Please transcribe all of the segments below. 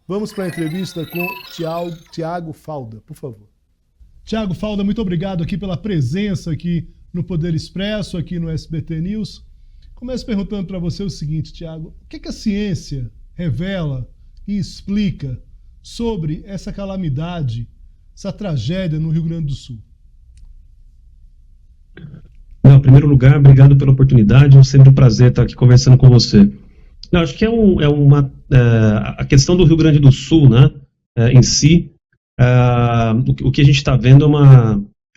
Vamos para a entrevista com Tiago Falda, por favor. Tiago Falda, muito obrigado aqui pela presença aqui no Poder Expresso, aqui no SBT News. Começo perguntando para você o seguinte, Tiago, o que a ciência revela e explica sobre essa calamidade, essa tragédia no Rio Grande do Sul? Não, em primeiro lugar, obrigado pela oportunidade, é sempre um prazer estar aqui conversando com você. Não, acho que a questão do Rio Grande do Sul, né, em si, o que a gente está vendo é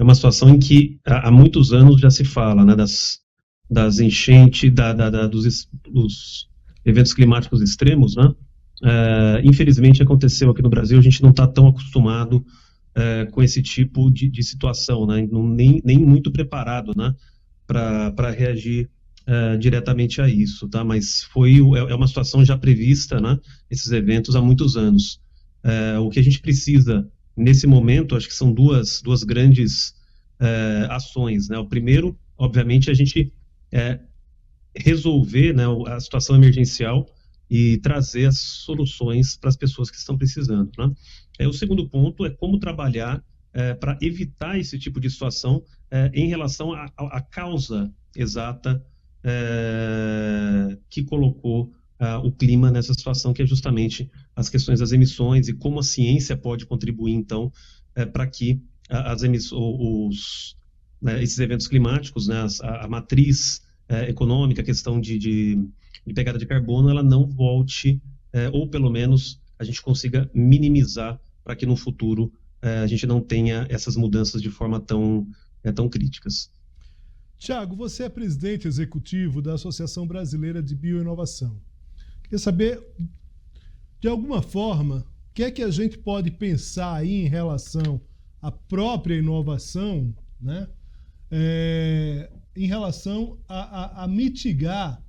uma situação em que há muitos anos já se fala, né, das enchentes, dos eventos climáticos extremos, né? Infelizmente aconteceu aqui no Brasil, a gente não está tão acostumado com esse tipo de situação, né? Nem muito preparado, né, para reagir diretamente a isso, tá? Mas é uma situação já prevista, né, esses eventos há muitos anos. O que a gente precisa nesse momento, acho que são duas grandes ações, né? O primeiro, obviamente, a gente resolver, né, a situação emergencial e trazer as soluções para as pessoas que estão precisando, né? O segundo ponto é como trabalhar para evitar esse tipo de situação em relação à causa exata que colocou o clima nessa situação, que é justamente as questões das emissões e como a ciência pode contribuir, então, para que esses eventos climáticos, né, a matriz econômica, a questão de pegada de carbono, ela não volte, ou pelo menos a gente consiga minimizar para que no futuro a gente não tenha essas mudanças de forma tão críticas. Tiago, você é presidente executivo da Associação Brasileira de Bioinovação. Queria saber, de alguma forma, o que é que a gente pode pensar aí em relação à própria inovação, né? Em relação a mitigar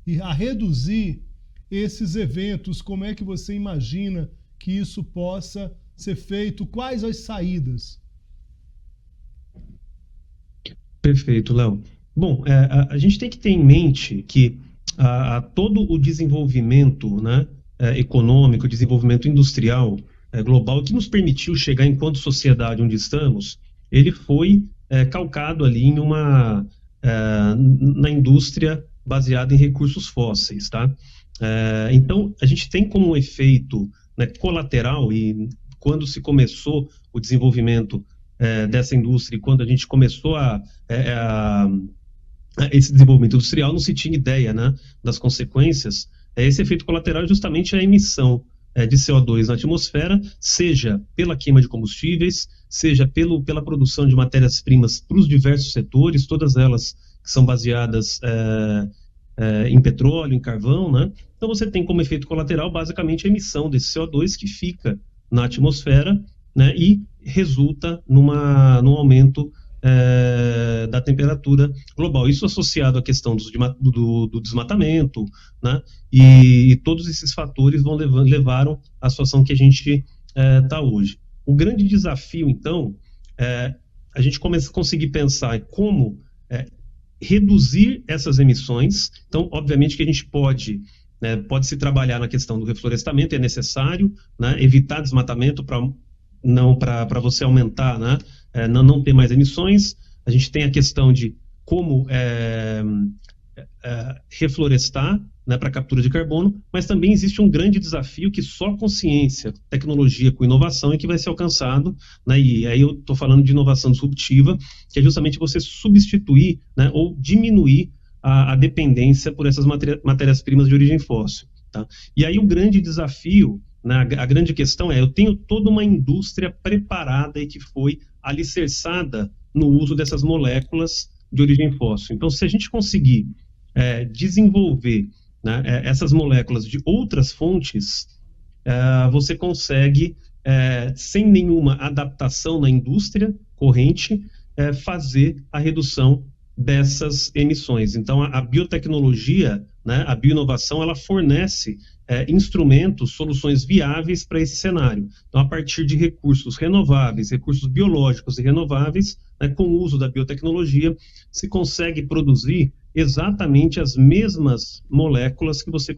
e a reduzir esses eventos, como é que você imagina que isso possa ser feito? Quais as saídas? Perfeito, Léo. Bom, a gente tem que ter em mente que todo o desenvolvimento, né, econômico, desenvolvimento industrial global, que nos permitiu chegar enquanto sociedade onde estamos, ele foi calcado ali na indústria baseada em recursos fósseis, tá? Então, a gente tem como efeito, né, colateral, e quando se começou o desenvolvimento dessa indústria, e quando a gente começou esse desenvolvimento industrial, não se tinha ideia, né, das consequências. Esse efeito colateral é justamente a emissão de CO2 na atmosfera, seja pela queima de combustíveis, seja pela produção de matérias-primas para os diversos setores, todas elas que são baseadas em petróleo, em carvão, né? Então você tem como efeito colateral basicamente a emissão desse CO2 que fica na atmosfera, né, e resulta num aumento da temperatura global. Isso associado à questão do desmatamento, né, e todos esses fatores levaram à situação que a gente está hoje. O grande desafio, então, a gente conseguir pensar em como reduzir essas emissões. Então, obviamente que a gente pode se trabalhar na questão do reflorestamento, é necessário, né, evitar desmatamento para você aumentar, né, não ter mais emissões. A gente tem a questão de como reflorestar, né, para captura de carbono, mas também existe um grande desafio que só com ciência, tecnologia, com inovação é que vai ser alcançado, né, e aí eu estou falando de inovação disruptiva, que é justamente você substituir, né, ou diminuir a dependência por essas matérias-primas de origem fóssil, tá? E aí o grande desafio, né, a grande questão eu tenho toda uma indústria preparada e que foi alicerçada no uso dessas moléculas de origem fóssil. Então, se a gente conseguir desenvolver, né, essas moléculas de outras fontes, você consegue, sem nenhuma adaptação na indústria corrente, fazer a redução dessas emissões. Então, a biotecnologia, né, a bioinovação, ela fornece instrumentos, soluções viáveis para esse cenário. Então, a partir de recursos renováveis, recursos biológicos e renováveis, né, com o uso da biotecnologia, se consegue produzir exatamente as mesmas moléculas que você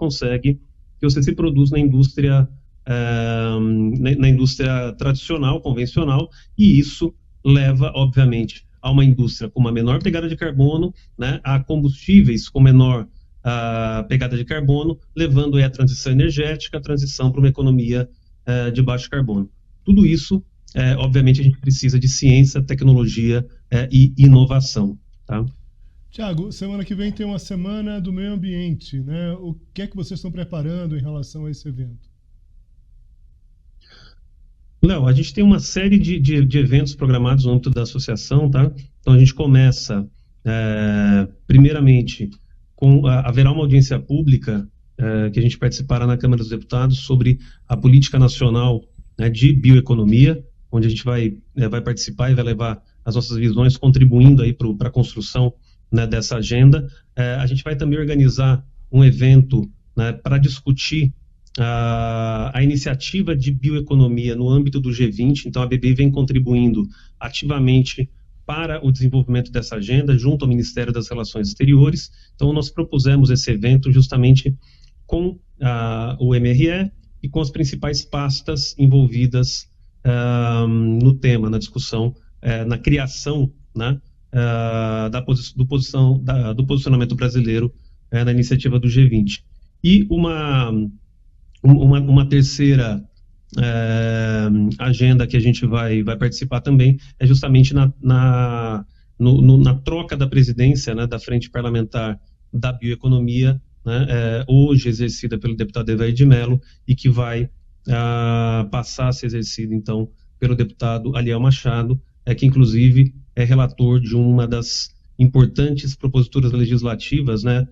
se produz na indústria na indústria tradicional, convencional, e isso leva, obviamente, a uma indústria com uma menor pegada de carbono, né, a combustíveis com menor pegada de carbono, levando a transição energética, a transição para uma economia de baixo carbono. Tudo isso, obviamente, a gente precisa de ciência, tecnologia e inovação. Tá? Tiago, semana que vem tem uma semana do meio ambiente, né? O que é que vocês estão preparando em relação a esse evento? Léo, a gente tem uma série de eventos programados no âmbito da associação, tá? Então a gente começa, primeiramente, haverá uma audiência pública que a gente participará na Câmara dos Deputados sobre a política nacional, né, de bioeconomia, onde a gente vai participar e vai levar as nossas visões, contribuindo aí para a construção, né, dessa agenda. A gente vai também organizar um evento, né, para discutir a iniciativa de bioeconomia no âmbito do G20. Então a BBI vem contribuindo ativamente para o desenvolvimento dessa agenda junto ao Ministério das Relações Exteriores. Então nós propusemos esse evento justamente com o MRE e com as principais pastas envolvidas no tema, na discussão, na criação, né, do posicionamento brasileiro na iniciativa do G20. E uma terceira agenda que a gente vai participar também é justamente na troca da presidência, né, da Frente Parlamentar da Bioeconomia, né, hoje exercida pelo deputado Evair de Mello, e que vai passar a ser exercida, então, pelo deputado Aliel Machado, que inclusive é relator de uma das importantes proposituras legislativas, né,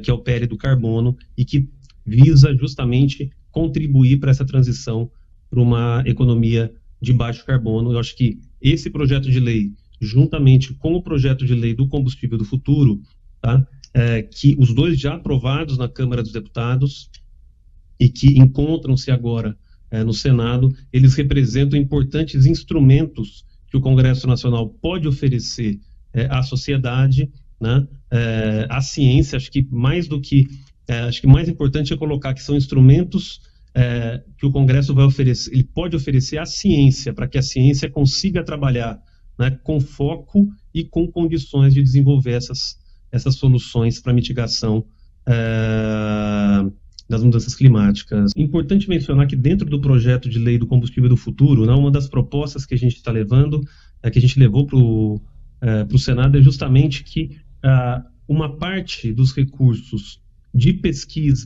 que é o PL do carbono, e que visa justamente contribuir para essa transição para uma economia de baixo carbono. Eu acho que esse projeto de lei, juntamente com o projeto de lei do combustível do futuro, tá, que os dois já aprovados na Câmara dos Deputados e que encontram-se agora no Senado, eles representam importantes instrumentos que o Congresso Nacional pode oferecer à sociedade, né, à ciência. Acho que mais importante é colocar que são instrumentos que o Congresso vai oferecer, ele pode oferecer à ciência, para que a ciência consiga trabalhar, né, com foco e com condições de desenvolver essas soluções para mitigação das mudanças climáticas. Importante mencionar que dentro do projeto de lei do combustível do futuro, né, uma das propostas que a gente está levando, que a gente levou para o Senado, é justamente que uma parte dos recursos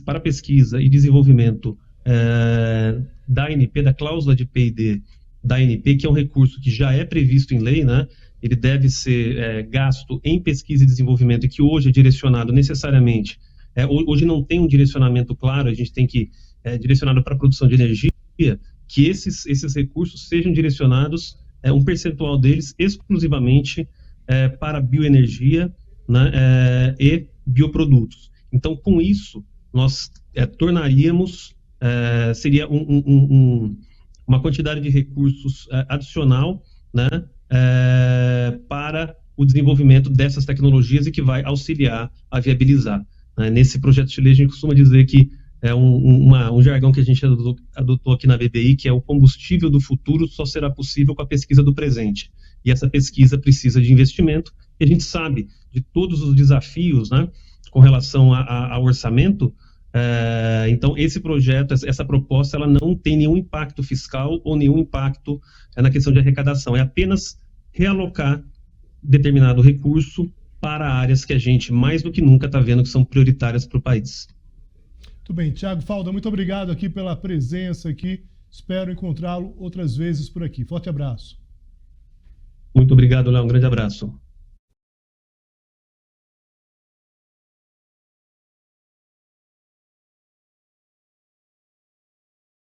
para pesquisa e desenvolvimento da ANP, da cláusula de P&D da ANP, que é um recurso que já é previsto em lei, né? Ele deve ser gasto em pesquisa e desenvolvimento, e que hoje é direcionado necessariamente, hoje não tem um direcionamento claro, a gente tem que direcionado para a produção de energia, que esses recursos sejam direcionados, um percentual deles exclusivamente para bioenergia, né, e bioprodutos. Então, com isso, nós tornaríamos, seria uma quantidade de recursos adicional, né, para o desenvolvimento dessas tecnologias, e que vai auxiliar a viabilizar. Nesse projeto de lei, a gente costuma dizer que é um jargão que a gente adotou aqui na BBI, que é o combustível do futuro só será possível com a pesquisa do presente. E essa pesquisa precisa de investimento, e a gente sabe de todos os desafios, né, com relação ao orçamento. Então, esse projeto, essa proposta, ela não tem nenhum impacto fiscal ou nenhum impacto na questão de arrecadação. É apenas realocar determinado recurso para áreas que a gente, mais do que nunca, está vendo que são prioritárias para o país. Muito bem. Tiago Falda, muito obrigado aqui pela presença aqui. Espero encontrá-lo outras vezes por aqui. Forte abraço. Muito obrigado, Léo. Um grande abraço.